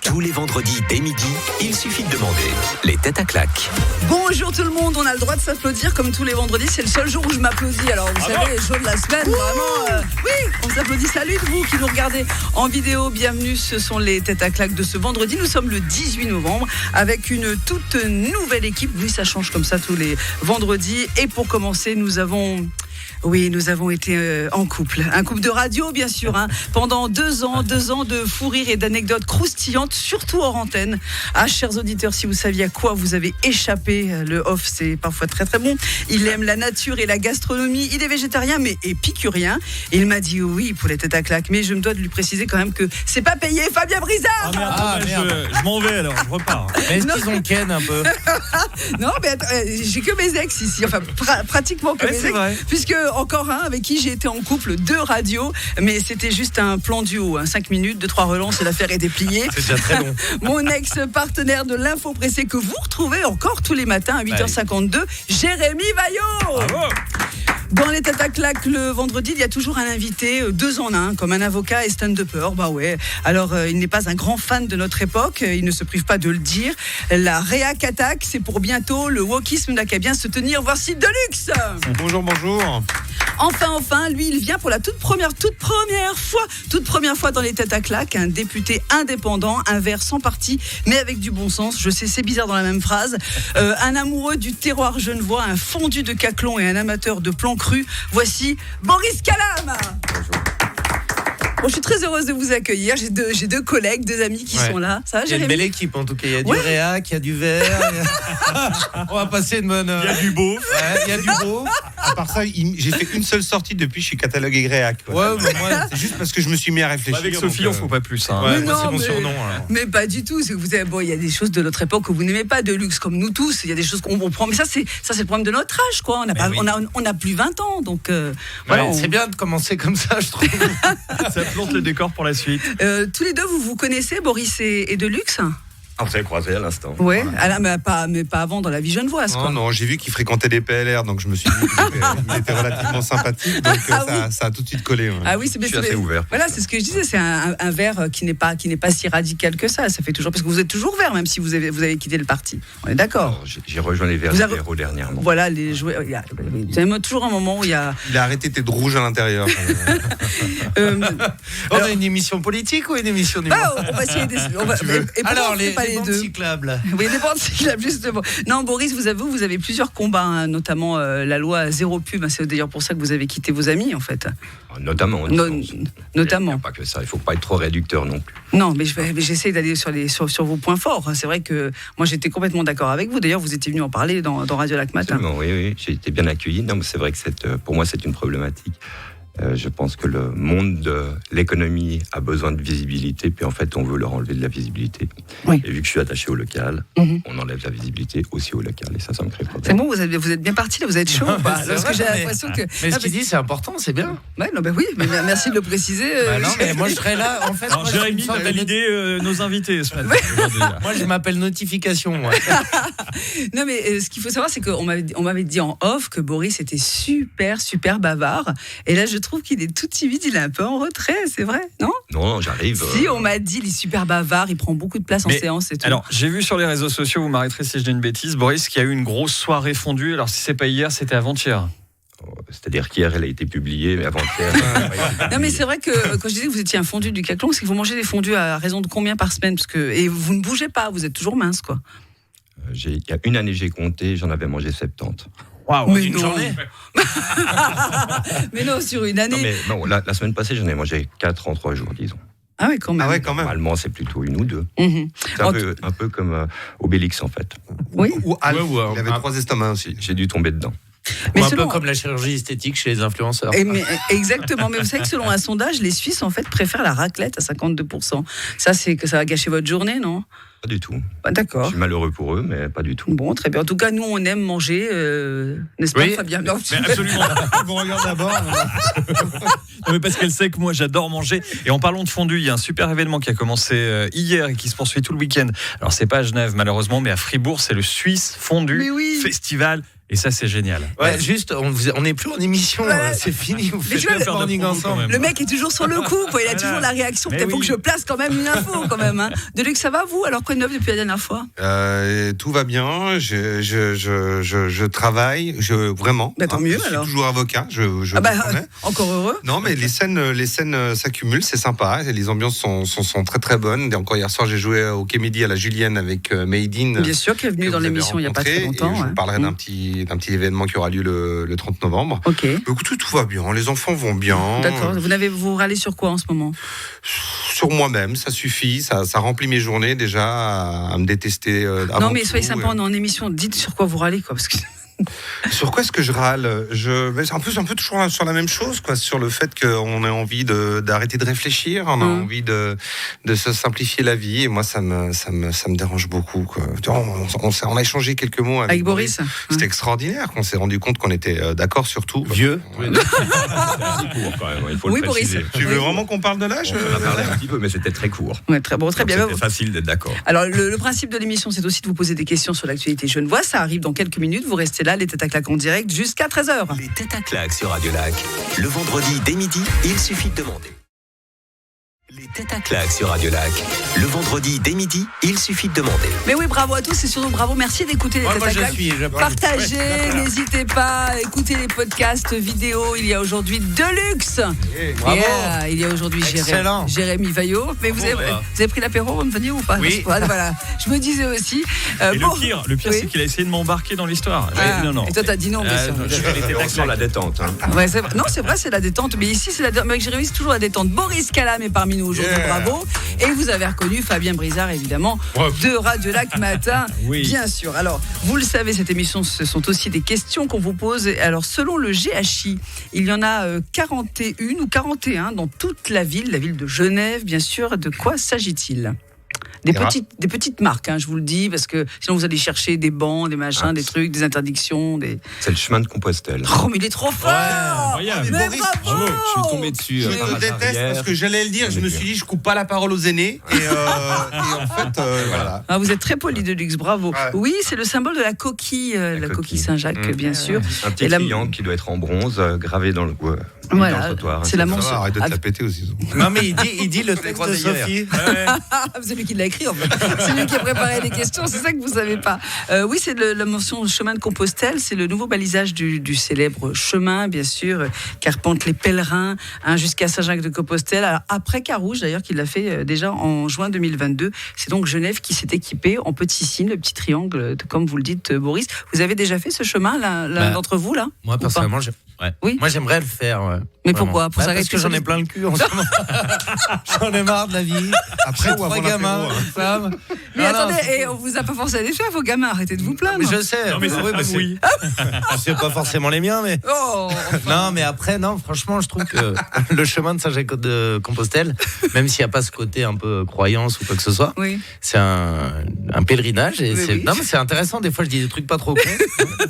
Tous les vendredis dès midi, il suffit de demander les têtes à claques. Bonjour tout le monde, on a le droit de s'applaudir comme tous les vendredis, c'est le seul jour où je m'applaudis. Alors vous savez, les jours de la semaine, vraiment, oui, on s'applaudit. Salut vous qui nous regardez en vidéo, bienvenue, ce sont les têtes à claques de ce vendredi. Nous sommes le 18 novembre avec une toute nouvelle équipe. Oui, ça change comme ça tous les vendredis. Et pour commencer, nous avons été en couple. Un couple de radio, bien sûr, pendant 2 ans de fou rire et d'anecdotes croustillantes, surtout hors antenne. Ah, chers auditeurs, si vous saviez à quoi vous avez échappé, le off, c'est parfois très très bon. Il aime la nature et la gastronomie. Il est végétarien, mais épicurien. Et il m'a dit oui pour les têtes à claques. Mais je me dois de lui préciser quand même que c'est pas payé, Fabien Brizard. Merde. Je m'en vais alors, je repars. Mais est-ce qu'ils ont ken un peu? Non, mais attends, j'ai que mes ex ici. Enfin, pratiquement que mes c'est ex. vrai. Puisque encore un avec qui j'ai été en couple de radio, mais c'était juste un plan duo, 5 minutes, 2-3 relances et l'affaire est dépliée. C'est déjà très long. Mon ex-partenaire de l'Info Pressée que vous retrouvez encore tous les matins à 8h52, Jérémy Vaillot. Bravo. Dans les têtes à claques le vendredi, il y a toujours un invité 2 en 1, comme un avocat et stand-upper. Bah ouais. Alors il n'est pas un grand fan de notre époque, il ne se prive pas de le dire. La réac attaque, c'est pour bientôt. Le wokisme n'a qu'à bien se tenir. Voici Deluxe. Bonjour. Enfin, lui, il vient pour la toute première fois dans les têtes à claques, un député indépendant, un verre sans parti, mais avec du bon sens. Je sais, c'est bizarre dans la même phrase. Un amoureux du terroir genevois, un fondu de Caclon et un amateur de plans crus. Voici Boris Calam. Bonjour. Bon, je suis très heureuse de vous accueillir. J'ai deux collègues, 2 amis qui sont là. Ça va, Il y a une Jérémy ? belle équipe en tout cas. Il y a du réac, il y a du vert. On va passer une bonne. Il y a du beau. Ouais, il y a du beau. À part ça, j'ai fait une seule sortie depuis chez Catalogue et Gréac. Ouais, mais moi, C'est juste parce que je me suis mis à réfléchir. Avec Sophie, on ne faut pas plus. ouais, Mais moi, non, c'est mon mais- surnom. Alors. Mais pas du tout. C'est que vous avez, bon, il y a des choses de notre époque que vous n'aimez pas, de luxe comme nous tous. Il y a des choses qu'on prend. Mais ça, c'est le problème de notre âge, quoi. On a plus 20 ans, donc voilà. Ouais, c'est bien de commencer comme ça, je trouve. Ça plante le décor pour la suite. Tous les deux, vous connaissez Boris et Deluxe ? On s'est croisés à l'instant. Ouais. Ah, mais pas avant dans la vie genevoise, quoi. Non, j'ai vu qu'il fréquentait des PLR, donc je me suis dit qu'il était relativement sympathique, donc ça a tout de suite collé. Ouais. Ah oui, Je suis assez ouvert. Voilà, c'est ce que je disais. C'est un verre qui n'est pas si radical que ça. Ça fait toujours parce que vous êtes toujours vert, même si vous avez quitté le parti. On est d'accord. Alors, j'ai rejoint les Verts Vous avez- libéraux dernièrement. Voilà, vous avez toujours un moment où il y a. Il a arrêté d'être rouge à l'intérieur. On a une émission politique ou une émission numéro? On va essayer d'essayer. Et pourquoi Alors, on fait pas les bandes deux. cyclables. Oui, des bandes cyclables, justement. Non, Boris, vous avez plusieurs combats, notamment la loi zéro pub. C'est d'ailleurs pour ça que vous avez quitté vos amis, en fait. Notamment. Notamment. Il n'y a pas que ça. Il ne faut pas être trop réducteur non plus. Non, mais j'essaie d'aller sur vos points forts. C'est vrai que moi, j'étais complètement d'accord avec vous. D'ailleurs, vous étiez venu en parler dans Radio Lac Matin. Absolument, oui. J'ai été bien accueilli. Non, mais c'est vrai que pour moi, c'est une problématique. Je pense que le monde de l'économie a besoin de visibilité, puis en fait, on veut leur enlever de la visibilité. Oui. Et vu que je suis attaché au local, Mhm. on enlève la visibilité aussi au local, et ça me crée problème. C'est bon, vous êtes bien parti, là, vous êtes chaud ou pas? C'est Parce que vrai, j'ai mais- l'impression que. Mais ce Ah, qu'il dit, c'est important, c'est bien. ouais, non, oui, mais merci de le préciser. Bah non, mais moi je serais là. En fait, Alors, moi, Jérémy je me a sens validé nos invités ce matin. Moi, je m'appelle notification. Moi. Non, mais ce qu'il faut savoir, c'est qu'on m'avait dit en off que Boris était super bavard. Et là, je trouve qu'il est tout timide, il est un peu en retrait, c'est vrai, non? Non, j'arrive. Si, on m'a dit, il est super bavard, il prend beaucoup de place en Mais, séance et tout. Alors, j'ai vu sur les réseaux sociaux, vous m'arrêterez si je dis une bêtise, Boris, qu'il y a eu une grosse soirée fondue. Alors, si c'est pas hier, c'était avant-hier. C'est-à-dire qu'hier, elle a été publiée, mais avant-hier. Non, mais c'est vrai que quand je disais que vous étiez un fondu du Caclon, c'est que vous mangez des fondus à raison de combien par semaine? Et vous ne bougez pas, vous êtes toujours mince, quoi. Il y a une année, j'ai compté, j'en avais mangé 70. Waouh, Mais une non. journée. Mais non, sur une année. Non, mais non, la semaine passée, j'en ai mangé 4 en 3 jours, disons. Ah ouais, quand même. Ah ouais, quand même. Normalement, c'est plutôt 1 ou 2. Mhm. C'est un peu comme Obélix, en fait. Oui. Ou Alf, Ouais, il avait 3 estomacs aussi. J'ai dû tomber dedans. Mais Ou un peu selon- comme la chirurgie esthétique chez les influenceurs. Exactement, mais vous savez que selon un sondage, les Suisses en fait préfèrent la raclette à 52%. Ça, c'est que ça va gâcher votre journée, non? Pas du tout. Bah, Je d'accord. suis malheureux pour eux, mais pas du tout. Bon, très bien. En tout cas, nous, on aime manger, n'est-ce pas, Oui. Fabien? Non, Mais absolument. On regarde d'abord. Non, mais parce qu'elle sait que moi j'adore manger. Et en parlant de fondue, il y a un super événement qui a commencé hier et qui se poursuit tout le week-end. Alors c'est pas à Genève malheureusement, mais à Fribourg, c'est le Suisse Fondue Mais oui. Festival. Et ça, c'est génial. Ouais, juste, on n'est plus en émission, c'est fini. Vous faites tu vois, le morning ensemble. Le mec est toujours sur le coup, quoi. Il a toujours la réaction. Il faut que je place quand même une info, quand même. Hein. Deluxe, ça va vous? Alors, quoi de neuf depuis la dernière fois? Tout va bien. Je travaille. Vraiment. Bah, tant mieux, je suis alors. toujours avocat. Encore heureux. Non, mais les scènes s'accumulent, c'est sympa. Les ambiances sont très très bonnes. Et encore hier soir, j'ai joué au Quai Midi à la Julienne avec Made In. Bien sûr, qui est venu dans l'émission il n'y a pas très longtemps. Je vous parlerai d'un petit événement qui aura lieu le 30 novembre. Ok. Écoutez, tout va bien. Les enfants vont bien. D'accord. Vous râlez sur quoi en ce moment? Sur moi-même, ça suffit. Ça remplit mes journées déjà à me détester. Non, mais soyez sympa, on est en émission. Dites sur quoi vous râlez, quoi. Parce que... Sur quoi est-ce que je râle? C'est un peu toujours sur la même chose, quoi. Sur le fait qu'on a envie d'arrêter de réfléchir, on a envie de se simplifier la vie. Et moi, ça me dérange beaucoup, quoi. On a échangé quelques mots avec Boris. C'était extraordinaire. On s'est rendu compte qu'on était d'accord sur tout. Vieux. C'est assez court quand même, il faut le préciser. Boris. Tu veux vraiment qu'on parle de l'âge? On en a parlé un petit peu, mais c'était très court. Ouais, très bien. C'était facile d'être d'accord. Alors, le principe de l'émission, c'est aussi de vous poser des questions sur l'actualité genevoise. Ça arrive dans quelques minutes. Vous restez là, les têtes à claque en direct jusqu'à 13h. Les têtes à claque sur Radio Lac. Le vendredi dès midi, il suffit de demander. Les têtes à claque sur Radio Lac. Le vendredi dès midi, il suffit de demander. Mais oui, bravo à tous et surtout bravo, merci d'écouter les têtes à claque. Partagez, n'hésitez pas, écoutez les podcasts vidéo. Il y a aujourd'hui Deluxe. Bravo. Il y a aujourd'hui Jérémy Vaillot. Mais vous avez pris l'apéro avant de venir ou pas? Oui. Voilà. Je me disais aussi. Et le pire, c'est qu'il a essayé de m'embarquer dans l'histoire. Non. Et toi, t'as dit non, bien sûr. On sent la détente. Ouais, c'est vrai. Non, c'est vrai, c'est la détente. Mais ici, c'est la détente. Avec Jérémy, c'est toujours la détente. Boris Calam est parmi nous aujourd'hui. Bravo. Et vous avez reconnu Fabien Brizard, évidemment, de Radio Lac Matin, bien sûr. Alors, vous le savez, cette émission, ce sont aussi des questions qu'on vous pose. Alors, selon le GHI, il y en a 41 ou 41 dans toute la ville de Genève, bien sûr. De quoi s'agit-il ? Des petites marques, je vous le dis, parce que sinon vous allez chercher des bancs, des machins, des trucs, des interdictions. C'est le chemin de Compostelle. Oh, mais il est trop fort! Incroyable. Mais Boris, bravo! je suis tombé dessus. Je te déteste parce que j'allais le dire. Je me suis dit, je coupe pas la parole aux aînés. Et en fait, voilà. Ah, vous êtes très poli, Deluxe, bravo. Ouais. Oui, c'est le symbole de la coquille, la coquille Saint-Jacques, bien sûr. Un petit triangle qui doit être en bronze, gravé dans le trottoir. C'est la mention. Arrête de te la péter aussi. Non, mais il dit le texte de Sophie. C'est lui qui l'a écrit, en fait. C'est lui qui a préparé les questions, c'est ça que vous savez pas. Oui, c'est la mention chemin de Compostelle, c'est le nouveau balisage du célèbre chemin, bien sûr, qu'arpentent les pèlerins jusqu'à Saint-Jacques-de-Compostelle. Alors, après Carouge, d'ailleurs, qu'il l'a fait déjà en juin 2022. C'est donc Genève qui s'est équipée en petit signe, le petit triangle, comme vous le dites, Boris. Vous avez déjà fait ce chemin, l'un d'entre vous, là? Moi, personnellement, moi, j'aimerais le faire. Ouais. Mais pourquoi? Parce que j'en ai plein le cul en ce moment. J'en ai marre de la vie. Après, ou avant 3 gamins, une femme. Mais attendez, on vous a pas forcé à les faire, vos gamins, arrêtez de vous plaindre. Mais je sais. Non, mais c'est pas forcément les miens, mais. Non, mais après, franchement, je trouve que le chemin de Saint-Jacques-de-Compostelle, même s'il n'y a pas ce côté un peu croyance ou quoi que ce soit, c'est un pèlerinage. Et non, mais c'est intéressant. Des fois, je dis des trucs pas trop cons.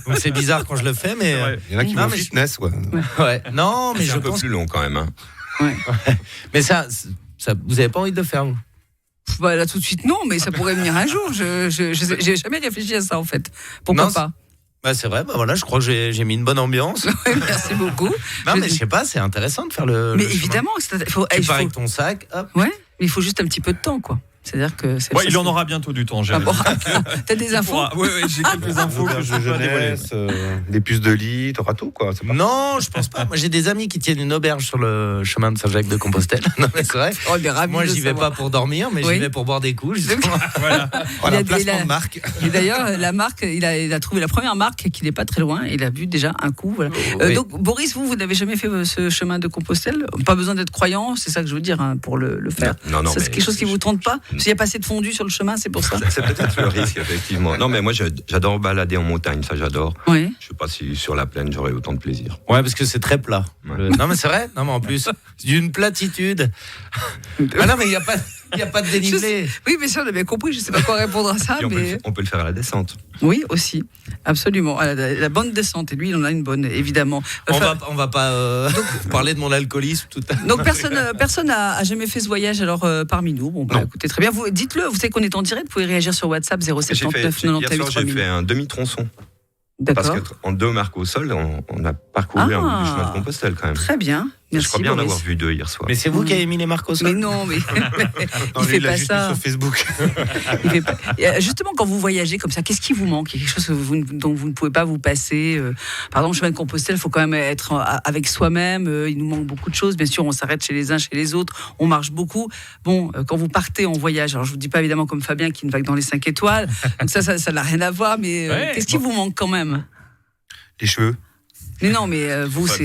Donc c'est bizarre quand je le fais, mais. Il y en a qui vont au fitness, Ouais. Non, mais c'est un peu plus long quand même. Mais ça, vous avez pas envie de le faire, vous? Bah, là tout de suite non, mais ça pourrait venir un jour. J'ai jamais réfléchi à ça en fait. Pourquoi pas? Bah c'est vrai, voilà, je crois que j'ai mis une bonne ambiance. Merci beaucoup. Non mais je sais pas, c'est intéressant de faire le. Mais le évidemment, tu pars avec ton sac. Hop. Ouais, mais il faut juste un petit peu de temps, quoi. C'est-à-dire que il en aura bientôt du temps, Jérémy. T'as des infos? Oui, j'ai quelques infos que je peux dévoiler. Les puces de lit, t'auras tout, quoi. Non, je pense pas. Moi, j'ai des amis qui tiennent une auberge sur le chemin de Saint-Jacques-de-Compostelle. Non, mais c'est vrai. Moi, j'y vais pas pour dormir, mais j'y vais pour boire des coups. Voilà. Placement de marque. Et d'ailleurs, la marque, il a trouvé la première marque qui n'est pas très loin. Il a vu déjà un coup. Voilà. Donc, Boris, vous n'avez jamais fait ce chemin de Compostelle? Pas besoin d'être croyant, c'est ça que je veux dire, pour le faire. Non, c'est quelque chose qui vous tente pas? Parce qu'il n'y a pas assez de fondu sur le chemin, c'est pour ça. C'est peut-être le risque, effectivement. Non, mais moi, j'adore balader en montagne, ça j'adore. Oui. Je sais pas si sur la plaine j'aurais autant de plaisir. Ouais, parce que c'est très plat. Ouais. Non, mais c'est vrai. Non, mais en plus, c'est d'une platitude. Non, mais il n'y a pas de dénivelé. Oui, mais ça, on a bien compris. Je ne sais pas quoi répondre à ça. On peut le faire à la descente. Oui, aussi. Absolument. La bonne descente. Et lui, il en a une bonne, évidemment. On va pas parler de mon alcoolisme tout à l'heure. Donc, personne n'a jamais fait ce voyage alors parmi nous. Bon, écoutez, très bien. Dites-le. Vous savez qu'on est en direct. Vous pouvez réagir sur WhatsApp 079 98 Hier soir, j'ai fait un demi-tronçon. Parce qu'en 2 marques au sol, on a parcouru un bout du chemin de Compostelle quand même. Très bien. Merci, je crois bien en avoir vu 2 hier soir. Mais c'est vous qui avez mis les marques au sol? Mais non, mais il fait pas ça. Sur Facebook. Justement, quand vous voyagez comme ça, qu'est-ce qui vous manque? Il y a quelque chose dont vous ne pouvez pas vous passer. Par exemple, chemin de Compostelle, il faut quand même être avec soi-même. Il nous manque beaucoup de choses. Bien sûr, on s'arrête chez les uns, chez les autres. On marche beaucoup. Bon, quand vous partez en voyage, alors je vous dis pas évidemment comme Fabien qui ne va que dans les 5 étoiles. Donc ça n'a rien à voir. Mais qu'est-ce qui vous manque quand même? Les cheveux. Mais non, mais vous, c'est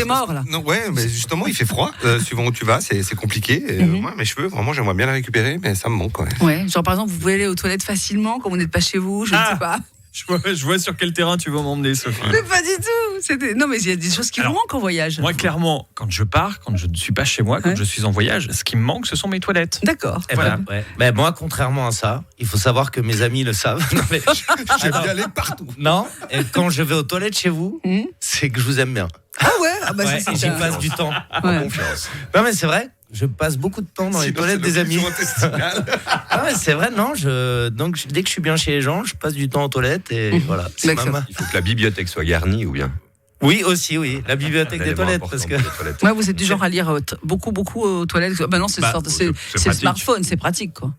mort là. Non, ouais, mais justement, il fait froid. Suivant où tu vas, c'est compliqué. Moi, mes cheveux, vraiment, j'aimerais bien les récupérer, mais ça me manque. Ouais, genre par exemple, vous pouvez aller aux toilettes facilement quand vous n'êtes pas chez vous, je ne sais pas. Je vois sur quel terrain tu veux m'emmener, Sophie. Mais pas du tout. Non, mais il y a des choses qui vous manquent en voyage. Moi, clairement, quand je pars, quand je ne suis pas chez moi, quand je suis en voyage, ce qui me manque, ce sont mes toilettes. D'accord. Voilà. Ben, moi, contrairement à ça, il faut savoir que mes amis le savent. Non, mais j'aime bien aller partout. Non, et quand je vais aux toilettes chez vous, c'est que je vous aime bien. Ah ouais, ça, j'y passe du temps. En confiance. Non, mais c'est vrai. Je passe beaucoup de temps dans les toilettes des amis. Ah ouais, c'est vrai, non. Donc dès que je suis bien chez les gens, je passe du temps aux toilettes et voilà. Il faut que la bibliothèque soit garnie ou bien. Oui, aussi, la bibliothèque des toilettes. Parce que... Ouais, vous êtes du genre à lire beaucoup aux toilettes. Bah non, c'est le smartphone, c'est pratique, quoi.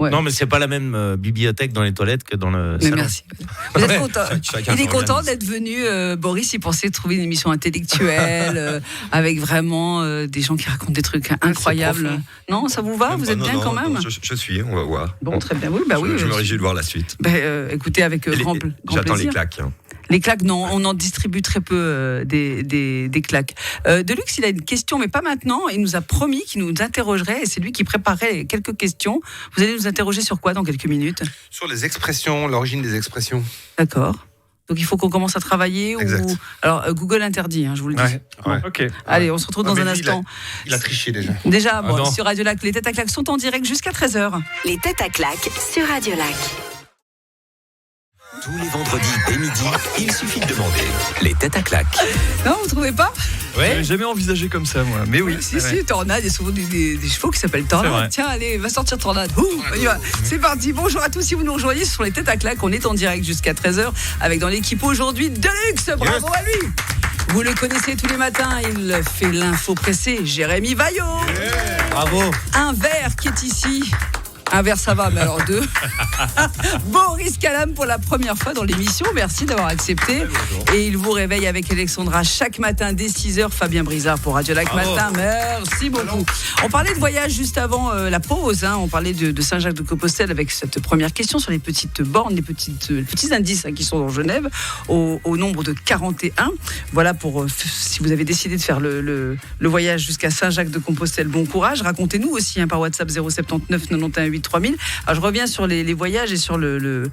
Ouais. Non, mais c'est pas la même bibliothèque dans les toilettes que dans le salon. Merci. Vous êtes content. Il est content d'être venu. Boris, il pensait trouver une émission intellectuelle avec vraiment des gens qui racontent des trucs incroyables. Non, ça vous va? Vous êtes bien quand même? Je suis, on va voir. Bon, très bien. Oui, je me réjouis de voir la suite. Écoutez, avec grand plaisir. J'attends les claques. Les claques, non, on en distribue très peu des claques. Deluxe, il a une question, mais pas maintenant. Il nous a promis qu'il nous interrogerait, et c'est lui qui préparait quelques questions. Vous allez nous interroger sur quoi dans quelques minutes? Sur les expressions, l'origine des expressions. D'accord. Donc il faut qu'on commence à travailler. Alors Google interdit, je vous le dis. Ouais. Ok. Allez, on se retrouve dans un instant. Il a triché déjà. Déjà, sur Radio Lac, les têtes à claques sont en direct jusqu'à 13h. Les têtes à claques sur Radio Lac. Tous les vendredis dès midi, il suffit de demander les têtes à claques. Non, vous trouvez pas? J'avais jamais envisagé comme ça, moi. Mais oui. Si, Tornade, il y a souvent des chevaux qui s'appellent Tornade. Tiens, allez, va sortir Tornade. On y va. C'est parti. Bonjour à tous, si vous nous rejoignez, ce sont les têtes à claques. On est en direct jusqu'à 13h avec dans l'équipe aujourd'hui Deluxe. Bravo à lui. Vous le connaissez tous les matins, il fait l'info pressée. Jérémy Vaillot. Bravo. Un verre qui est ici. Un verre, ça va, mais alors 2. Boris Calam pour la première fois dans l'émission. Merci d'avoir accepté. Et il vous réveille avec Alexandra chaque matin dès 6h. Fabien Brizard pour Radio Lac Matin. Merci beaucoup. On parlait de voyage juste avant la pause. On parlait de Saint-Jacques-de-Compostelle avec cette première question sur les petites bornes, les petits indices qui sont dans Genève au nombre de 41. Voilà pour si vous avez décidé de faire le voyage jusqu'à Saint-Jacques-de-Compostelle. Bon courage. Racontez-nous aussi par WhatsApp 079 91 8 3000. Alors je reviens sur les voyages et sur le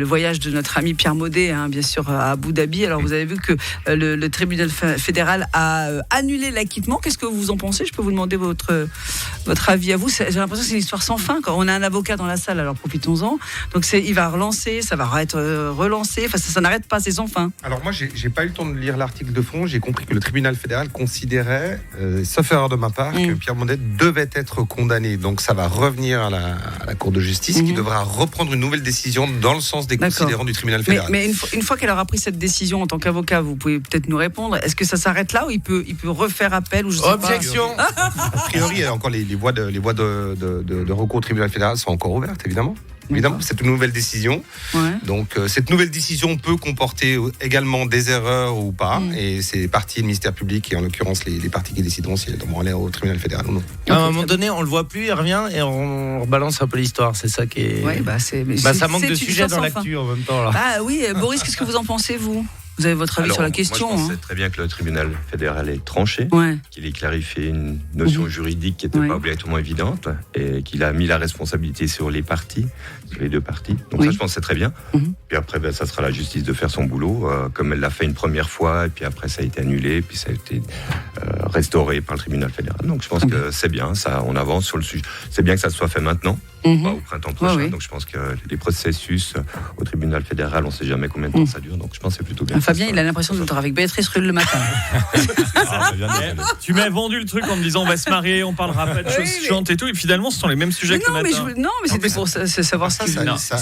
voyage de notre ami Pierre Maudet, bien sûr à Abu Dhabi. Alors vous avez vu que le tribunal fédéral a annulé l'acquittement. Qu'est-ce que vous en pensez? Je peux vous demander votre avis à vous? J'ai l'impression que c'est une histoire sans fin. Quand on a un avocat dans la salle, alors profitons-en. Donc il va relancer, ça va être relancé. Enfin ça n'arrête pas, c'est sans fin. Alors moi j'ai pas eu le temps de lire l'article de fond. J'ai compris que le tribunal fédéral considérait, sauf erreur de ma part, que Pierre Maudet devait être condamné. Donc ça va revenir à la Cour de justice qui devra reprendre une nouvelle décision dans le sens des considérants du tribunal fédéral. Mais une fois qu'elle aura pris cette décision en tant qu'avocat, vous pouvez peut-être nous répondre. Est-ce que ça s'arrête là ou il peut refaire appel ou je sais Objection. Pas. A priori, encore les voies de recours au tribunal fédéral sont encore ouvertes, évidemment. Évidemment, c'est une nouvelle décision. Donc, cette nouvelle décision peut comporter également des erreurs ou pas. Et c'est partie du ministère public et en l'occurrence les parties qui décideront si elles devront aller au tribunal fédéral ou non. À un moment donné, on le voit plus, il revient et on rebalance un peu l'histoire. C'est ça qui est. Ça manque de sujet dans l'actu en même temps. Là. Ah oui, Boris, qu'est-ce que vous en pensez, vous? Vous avez votre avis sur la question? Moi, je pense très bien que le tribunal fédéral est tranché, qu'il ait clarifié une notion juridique qui n'était pas obligatoirement évidente et qu'il a mis la responsabilité sur les parties, sur les deux parties. Donc ça, je pense que c'est très bien. Puis après, ça sera la justice de faire son boulot, comme elle l'a fait une première fois, et puis après, ça a été annulé, puis ça a été restauré par le tribunal fédéral. Donc je pense que c'est bien, ça, on avance sur le sujet. C'est bien que ça soit fait maintenant, pas au printemps prochain. Donc je pense que les processus au tribunal fédéral, on ne sait jamais combien de temps ça dure, donc je pense que c'est plutôt bien. Fabien, il a l'impression d'être avec Béatrice Rulle le matin. Tu m'as vendu le truc en me disant on va se marier, on parlera pas de choses chiantes et tout, et finalement ce sont les mêmes sujets que le matin. Non, mais c'était pour savoir ça.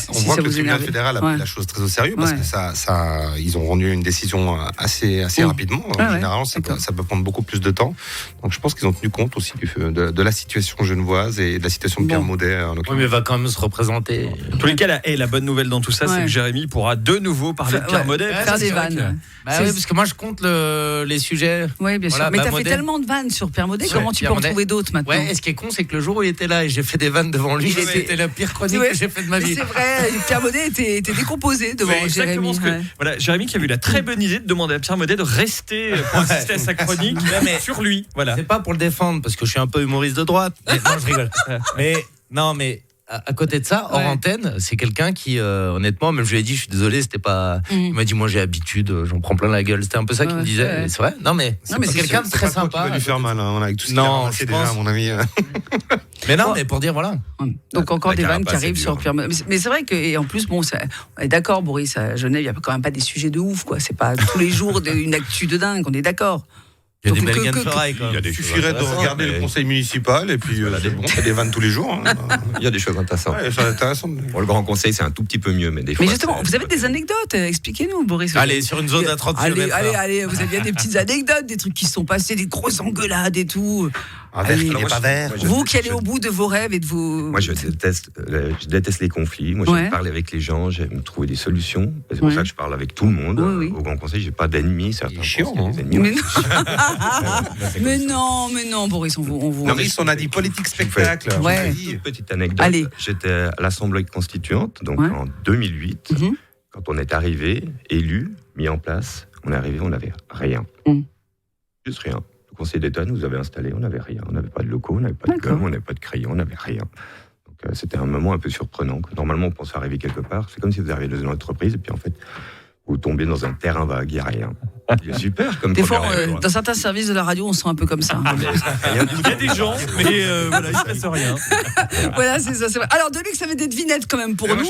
On voit que le tribunal fédéral a pris la chose très au sérieux parce que ils ont rendu une décision assez rapidement. Généralement, ça peut prendre beaucoup plus de temps. Donc je pense qu'ils ont tenu compte aussi de la situation genevoise et de la situation de Pierre Maudet. Oui, mais il va quand même se représenter. En tous les cas, la bonne nouvelle dans tout ça, c'est que Jérémy pourra de nouveau parler de Pierre Maudet. Faire des vannes. Oui, parce que moi je compte les sujets. Oui, bien sûr. Mais t'as fait tellement de vannes sur Pierre Maudet, comment tu peux en trouver d'autres maintenant? Ouais, et ce qui est con, c'est que le jour où il était là et j'ai fait des vannes devant lui, c'était la pire chronique que j'ai fait de ma vie. C'est vrai, Pierre Maudet était décomposé devant Jérémy. Voilà, Jérémy qui a eu la très bonne idée de demander à Pierre Maudet de rester pour assister à sa chronique sur lui. Voilà. C'est pas pour le défendre parce que je suis un peu humoriste de droite. Non, je rigole. Mais à côté de ça, hors antenne, c'est quelqu'un qui, honnêtement, même je lui ai dit, je suis désolé, c'était pas. Il m'a dit, moi j'ai l'habitude, j'en prends plein la gueule. C'était un peu ça qu'il me disait. C'est vrai. Non, mais c'est quelqu'un de très sympa. Ça va lui faire mal, avec tout ce qu'il a ramassé déjà, à mon avis. Mais non, mais pour dire, voilà. Donc encore des vannes qui arrivent sur Pierre Maudet. Mais c'est vrai que, et en plus, on est d'accord, Boris, à Genève, il n'y a quand même pas des sujets de ouf, quoi. C'est pas tous les jours une actu de dingue, on est d'accord. Il y a des belles gaines forailles, quoi. Il suffirait de regarder le conseil municipal et puis il y a des vannes tous les jours. Il y a des choses intéressantes. Bon, le grand conseil, c'est un tout petit peu mieux, mais des fois. Mais justement, vous avez des anecdotes, expliquez-nous, Boris. Allez, sur une zone à 30 km. Allez, vous avez bien des petites anecdotes, des trucs qui se sont passés, des grosses engueulades et tout. Vous qui allez au bout de vos rêves et de vos. Moi, je déteste les conflits. Moi, j'aime parler avec les gens, j'aime trouver des solutions. C'est pour ça que je parle avec tout le monde. Au Grand Conseil, j'ai pas d'ennemis. Certains chiant, des ennemis. Mais non, Boris, on vous. Boris, on a dit politique spectacle. Une petite anecdote. Allez. J'étais à l'Assemblée constituante, donc en 2008, quand on est arrivé, élu, mis en place. On est arrivé, on n'avait rien. Juste rien. Le Conseil d'État nous avait installé, on n'avait rien. On n'avait pas de locaux, on n'avait pas de com, on n'avait pas de crayon, on n'avait rien. Donc c'était un moment un peu surprenant. Normalement, on pense arriver quelque part. C'est comme si vous arrivez dans une entreprise et puis en fait, vous tombez dans un terrain vague, il n'y a rien. C'est super comme des fois, dans certains services de la radio, on se sent un peu comme ça. Il y a des gens, mais voilà, il ne se passe rien. Voilà, c'est ça. C'est vrai. Alors, Deluxe avait des devinettes quand même pour nous.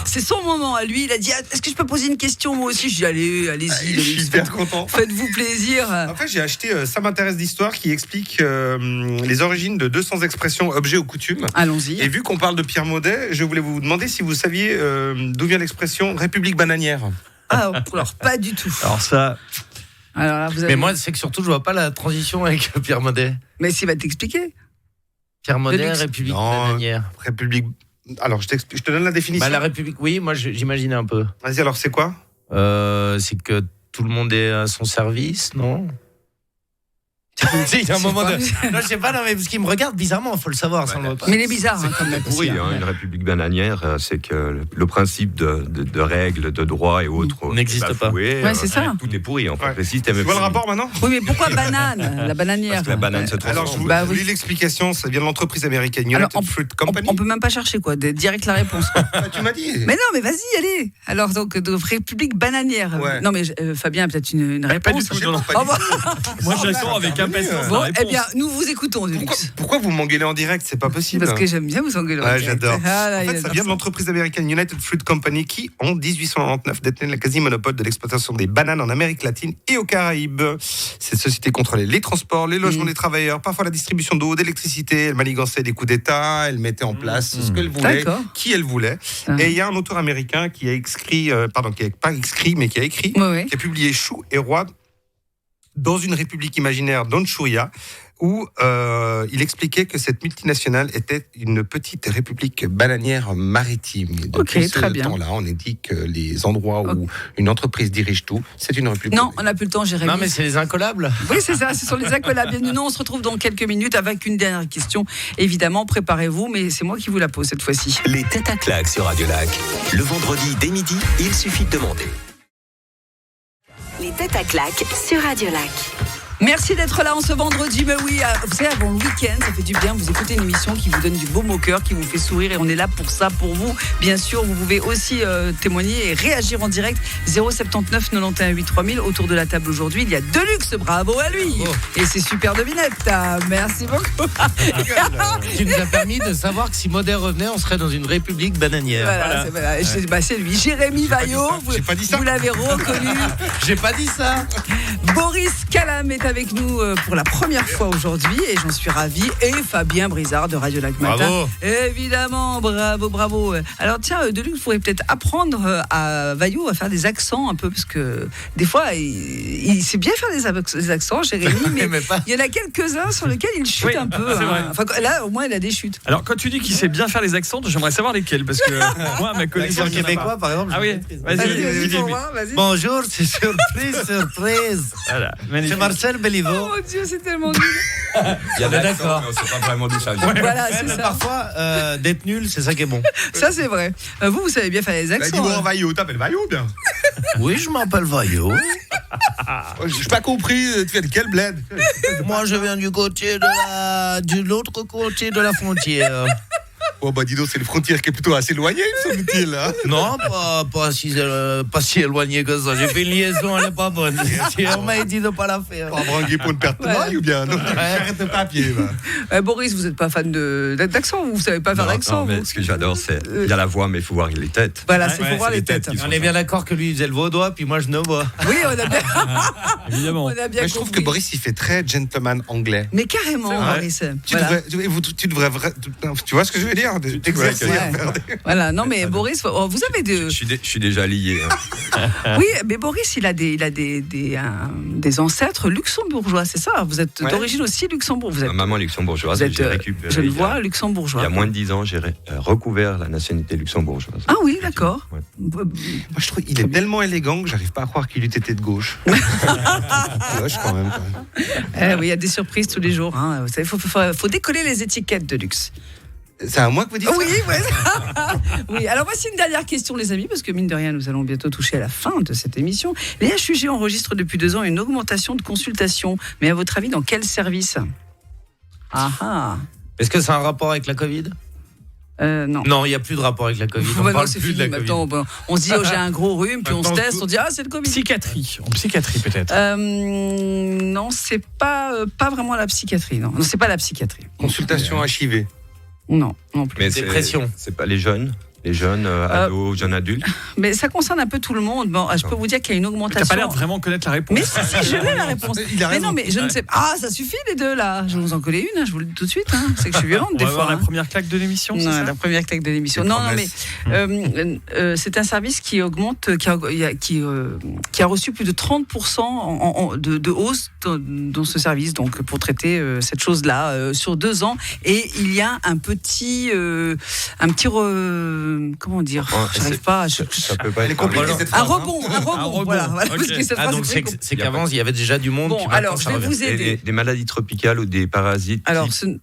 C'est son moment à lui. Il a dit, est-ce que je peux poser une question moi aussi? Je dis, allez-y. Je suis hyper content. Faites-vous plaisir. En fait, j'ai acheté Ça m'intéresse d'histoire qui explique les origines de 200 expressions, objets ou coutumes. Allons-y. Et vu qu'on parle de Pierre Maudet, je voulais vous demander si vous saviez d'où vient l'expression République bananière. Alors pas du tout. Alors ça. Alors là, Mais moi, c'est que surtout, je vois pas la transition avec Pierre Maudet. Mais s'il va t'expliquer. Pierre Maudet, République bananière. République. Alors, je te donne la définition. La République, oui, moi, j'imaginais un peu. Vas-y, alors, c'est quoi? C'est que tout le monde est à son service, non? Il y a un moment de. Non, je sais pas, mais parce qu'il me regarde bizarrement, il faut le savoir. Mais il est bizarre, comme la Oui, une république bananière, c'est que le principe de règles, de droits et autres n'existe pas. C'est ça. Tout est pourri, en fait. Le système est pourri. Tu vois le rapport maintenant? Oui, mais pourquoi banane? La bananière. Parce que la banane se transforme. Alors, je vous lis l'explication, ça vient de l'entreprise américaine United Fruit Company. On peut même pas chercher, quoi, direct la réponse. Tu m'as dit. Mais non, mais vas-y, allez. Alors, donc, de république bananière. Non, mais Fabien a peut-être une réponse. Moi, j'attends avec impatience. Eh bien, nous vous écoutons, Deluxe. Pourquoi vous m'engueulez en direct? C'est pas possible. Parce que j'aime bien vous engueuler en direct. J'adore. En fait, ça vient de l'entreprise américaine United Fruit Company qui, en 1899, détenait le quasi-monopole de l'exploitation des bananes en Amérique latine et aux Caraïbes. Cette société contrôlait les transports, les logements des travailleurs, parfois la distribution d'eau, d'électricité. Elle manigançait des coups d'État, elle mettait en place ce qu'elle voulait, qui elle voulait. Et il y a un auteur américain qui a écrit, qui a publié Chou et Roi dans une république imaginaire d'Andchouria, où il expliquait que cette multinationale était une petite république bananière maritime. Depuis ce temps-là, on a dit que les endroits où une entreprise dirige tout, c'est une république. Non, on n'a plus le temps, Jérémy. Non, mais c'est les incollables. Oui, c'est ça, ce sont les incollables. Bienvenue, on se retrouve dans quelques minutes avec une dernière question. Évidemment, préparez-vous, mais c'est moi qui vous la pose cette fois-ci. Les têtes à claques sur Radio Lac. Le vendredi dès midi, il suffit de demander. Les têtes à claques sur Radio Lac. Merci d'être là en ce vendredi. Mais oui, vous savez, avant le week-end, ça fait du bien. Vous écoutez une émission qui vous donne du baume au cœur, qui vous fait sourire. Et on est là pour ça, pour vous. Bien sûr, vous pouvez aussi témoigner et réagir en direct. 079 91 8 3000. Autour de la table aujourd'hui, il y a Deluxe. Bravo à lui. Et c'est super devinette. Merci beaucoup. Tu nous as permis de savoir que si Modère revenait, on serait dans une république bananière. Voilà. C'est lui. Jérémy Vaillot. Vous l'avez reconnu. J'ai pas dit ça. Boris Calam est avec nous pour la première fois aujourd'hui et j'en suis ravie. Et Fabien Brizard de Radio Lac Matin. Bravo. Évidemment, bravo. Alors tiens, Deluxe, vous pourriez peut-être apprendre à Vaillot à faire des accents un peu, parce que des fois, il sait bien faire des accents, Jérémy, mais il y en a quelques-uns sur lesquels il chute un peu. Enfin, là, au moins, il a des chutes. Alors, quand tu dis qu'il sait bien faire les accents, j'aimerais savoir lesquels, parce que moi, ma connaissance québécois, par exemple. Ah oui, vas-y. Bonjour, c'est surprise. Voilà, c'est Marcel Béliveau. Oh mon Dieu, c'est tellement nul. Il y a d'accord. mais on sait pas vraiment d'où ça vient. Voilà, c'est ça. Parfois, d'être nul, c'est ça qui est bon. Ça, c'est vrai. Vous savez bien faire les accents. Dis-moi, Vaillot, t'appelles Vaillot, bien. Oui, je m'appelle Vaillot. J'ai pas compris, tu viens de quel bled? Moi, je viens du côté de l'autre côté de la frontière. Oh bah dis donc, c'est une frontière qui est plutôt assez éloignée, me semble-t-il. Hein. Non, pas si éloigné que ça. J'ai fait une liaison, elle n'est pas bonne. On m'a dit de ne pas la faire. Pas branguer pour une perte de maille ou bien non, j'arrête de papier. Boris, vous n'êtes pas fan d'accent, vous savez pas faire d'accent. Non, mais ce que j'adore, c'est il y a la voix, mais il faut voir les têtes. Voilà, c'est pour voir les têtes. On est bien d'accord que lui, il faisait le vaudois, puis moi, je ne vois. Oui, on a bien. Évidemment. Mais je trouve que Boris, il fait très gentleman anglais. Mais carrément, Boris. Tu devrais. Tu vois ce que je veux dire? T'exercer. Voilà, non, mais Boris, vous avez de. Je suis déjà lié. Oui, mais Boris, il a des ancêtres luxembourgeois, c'est ça? Vous êtes d'origine aussi luxembourg. Ma maman luxembourgeoise, j'ai récupéré. Je le vois, luxembourgeois. Il y a moins de 10 ans, j'ai recouvert la nationalité luxembourgeoise. Ah oui, d'accord. Ouais. Moi, je trouve qu'il est tellement élégant que j'arrive pas à croire qu'il eût été de gauche. Moche quand même. Oui, il y a des surprises tous les jours. Hein. Il faut décoller les étiquettes de luxe. C'est à moi que vous dites ça? Oui, ouais. Oui, alors voici une dernière question, les amis, parce que mine de rien, nous allons bientôt toucher à la fin de cette émission. Les HUG enregistrent depuis 2 ans une augmentation de consultations. Mais à votre avis, dans quel service? Est-ce que ça a un rapport avec la Covid? Non. Non, il n'y a plus de rapport avec la Covid. On parle plus de la Covid. On se dit, j'ai un gros rhume, puis on se teste, on dit, c'est le Covid. Psychiatrie. En psychiatrie, peut-être. Non, c'est pas vraiment la psychiatrie. Non, c'est pas la psychiatrie. Consultation HIV. Non plus. Mais dépression. C'est pas les jeunes, ados, jeunes adultes. Mais ça concerne un peu tout le monde. Bon, je peux vous dire qu'il y a une augmentation. T'as pas l'air de vraiment connaître la réponse. Mais si, je l'ai la réponse. Mais non, mais je ne sais pas. Ah, ça suffit les deux là. Je vous en connais une, je vous le dis tout de suite. C'est que je suis violente des fois. On va voir la première claque de l'émission, c'est ça? La première claque de l'émission. Non, mais c'est un service qui augmente, qui a reçu plus de 30% de hausse dans ce service, donc pour traiter cette chose-là sur 2 ans. Et il y a un petit comment dire, j'arrive pas. Ça peut pas être un rebond. Voilà. Okay. Donc c'est qu'avant il y avait déjà du monde. Bon, alors je vais vous aider. Des maladies tropicales ou des parasites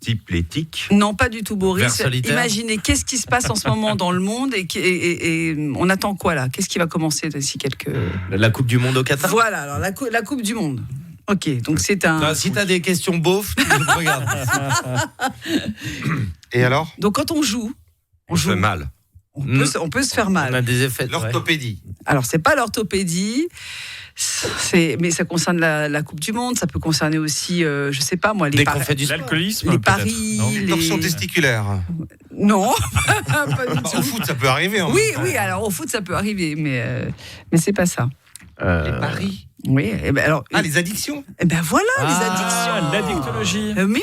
type les tiques? Non, pas du tout, Boris. Imaginez qu'est-ce qui se passe en ce moment dans le monde et on attend quoi là? Qu'est-ce qui va commencer d'ici quelques... La Coupe du Monde au Qatar. Voilà, alors la Coupe du Monde. Ok, donc c'est un... Non, si t'as des questions beaufs, tu me regardes. Et alors? Donc quand on joue... On fait mal. On peut se faire mal. On a des effets. L'orthopédie. Alors, c'est pas l'orthopédie. Mais ça concerne la Coupe du Monde. Ça peut concerner aussi, je sais pas moi, l'alcoolisme, les paris, les torsions testiculaires. Non, pas du tout. Au foot, ça peut arriver. Oui. Alors au foot, ça peut arriver, mais c'est pas ça. Les paris. Oui, et ben alors. Les addictions. Et ben voilà, les addictions. L'addictologie. Mais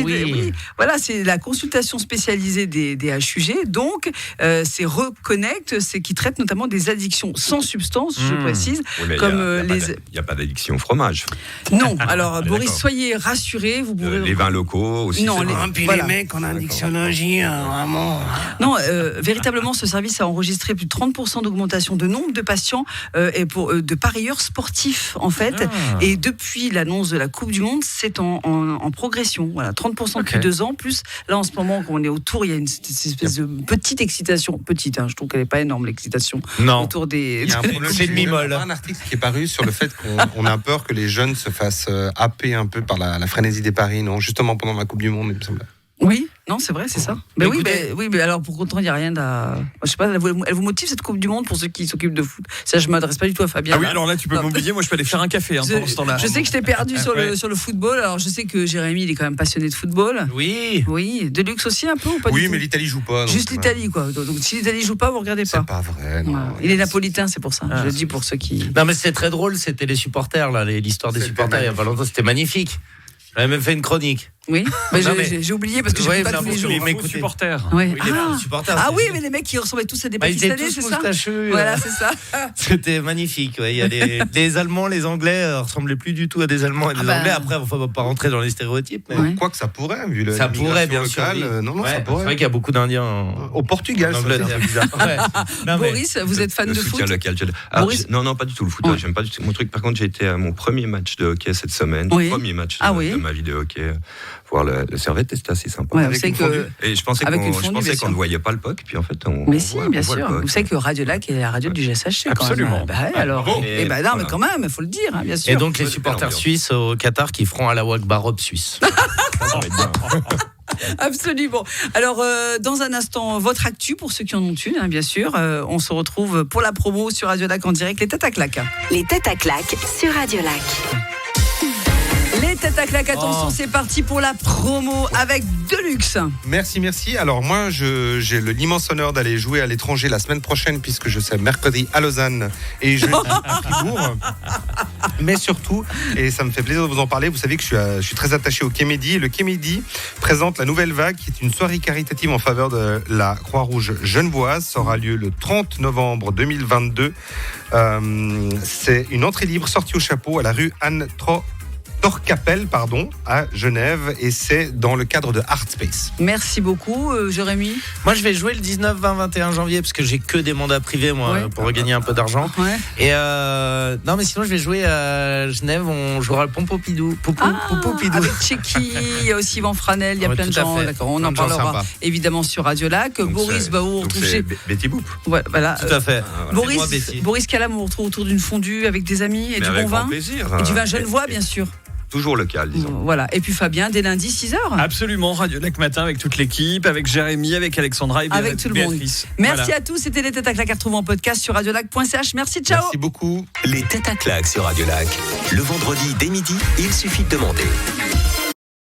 oui, voilà, c'est la consultation spécialisée des HUG. Donc, c'est Reconnect, c'est qui traite notamment des addictions sans substance, je précise, comme il n'y a pas d'addiction au fromage. Non, alors Boris, soyez rassurés, vous pourrez. Les vins locaux aussi. Non, les mecs en addictiologie, vraiment. Non, véritablement, ce service a enregistré plus de 30% d'augmentation de nombre de patients et de parieurs sportifs. motif en fait. Et depuis l'annonce de la Coupe du Monde, c'est en progression. Voilà, 30% depuis 2 ans. Plus là en ce moment, quand on est autour, il y a une espèce de petite excitation. Petite, je trouve qu'elle n'est pas énorme l'excitation. Non. Autour des. Il y a un article qui est paru sur le fait qu'on a peur que les jeunes se fassent happer un peu par la frénésie des paris, non ? Justement pendant la Coupe du Monde, il me semble. Oui, non, c'est vrai, c'est ça. Mais mais alors pour autant, il n'y a rien à. Je sais pas, elle vous motive cette Coupe du Monde pour ceux qui s'occupent de foot ? Ça, je ne m'adresse pas du tout à Fabien. Ah oui, alors là, tu peux m'oublier, moi je peux aller faire un café pendant ce temps-là. Je sais que je t'ai perdu sur le football, alors je sais que Jérémy, il est quand même passionné de football. Oui. Oui, de luxe aussi un peu ou pas du tout ? Mais l'Italie joue pas. Juste l'Italie, quoi. Donc si l'Italie joue pas, vous regardez pas. C'est pas vrai, non. Il est napolitain, c'est pour ça. Je le dis pour ceux qui. Non, mais c'est très drôle, c'était les supporters, là, l'histoire des supporters il y a pas longtemps, c'était magnifique. J'avais même fait une chronique. Oui, mais j'ai oublié parce que je ne pas tous les jours. Mais supporters. Oui. Supporters. Ah oui, mais les mecs qui ressemblaient tous à des Pakistanais, c'est ça ? Voilà, c'est ça. C'était magnifique. Ouais. Il y a les Allemands, les Anglais ressemblaient plus du tout à des Allemands et des Anglais. Après, il ne faut pas rentrer dans les stéréotypes. Mais... Quoi que ça pourrait, vu ça pourrait, bien locale, sûr. Oui. Non, ça pourrait. C'est vrai qu'il y a beaucoup d'Indiens au Portugal. C'est bizarre. Boris, vous êtes fan de foot ? Local. Non, pas du tout le foot. J'aime pas du tout mon truc. Par contre, j'ai été à mon premier match de hockey cette semaine. Premier match de ma vie de hockey. Voir le Servette, c'était assez sympa. Ouais, et je pensais qu'on ne voyait pas le POC, puis en fait, mais si, bien sûr. Vous savez que Radio Lac est la radio du GSHC. Absolument. Alors, non, mais quand même, il faut le dire, bien sûr. Et donc, les supporters suisses au Qatar qui feront à la Wagbarob suisse. Ça va être bien. Absolument. Alors, dans un instant, votre actu, pour ceux qui en ont une, bien sûr. On se retrouve pour la promo sur Radio Lac en direct, les têtes à claque. Les têtes à claque sur Radio Lac. Les têtes à claque, attention, c'est parti pour la promo avec Deluxe. Merci. Alors moi, j'ai l'immense honneur d'aller jouer à l'étranger la semaine prochaine, puisque je serai mercredi à Lausanne et jeudi à Fribourg. Mais surtout, et ça me fait plaisir de vous en parler, vous savez que je suis très attaché au Kémédi. Le Kémédi présente la Nouvelle Vague, qui est une soirée caritative en faveur de la Croix-Rouge genevoise. Ça aura lieu le 30 novembre 2022. C'est une entrée libre sortie au chapeau à la rue Anne Torcapelle, à Genève, et c'est dans le cadre de Art Space. Merci beaucoup, Jérémy. Moi, je vais jouer le 19, 20, 21 janvier parce que j'ai que des mandats privés, pour gagner un peu d'argent. Ouais. Et non, mais sinon, je vais jouer à Genève. On jouera le Pompopidou. Pompopidou. Avec Tchéki, il y a aussi Yvan Franel, il y a plein de gens. D'accord, on en parlera évidemment sur Radio Lac. Donc Boris, on retrouve chez Betty Boop. Voilà. Tout à fait. Boris Calam, on retrouve autour d'une fondue avec des amis et du bon vin. Plaisir. Et du vin genevois, bien sûr. Toujours local, disons. Voilà. Et puis Fabien, dès lundi, 6h. Absolument, Radio Lac Matin avec toute l'équipe, avec Jérémy, avec Alexandra et avec tout le monde. Merci à tous. C'était les têtes à claque à retrouver en podcast sur radiolac.ch. Merci, ciao. Merci beaucoup. Les têtes à claque sur Radio Lac. Le vendredi dès midi, il suffit de demander.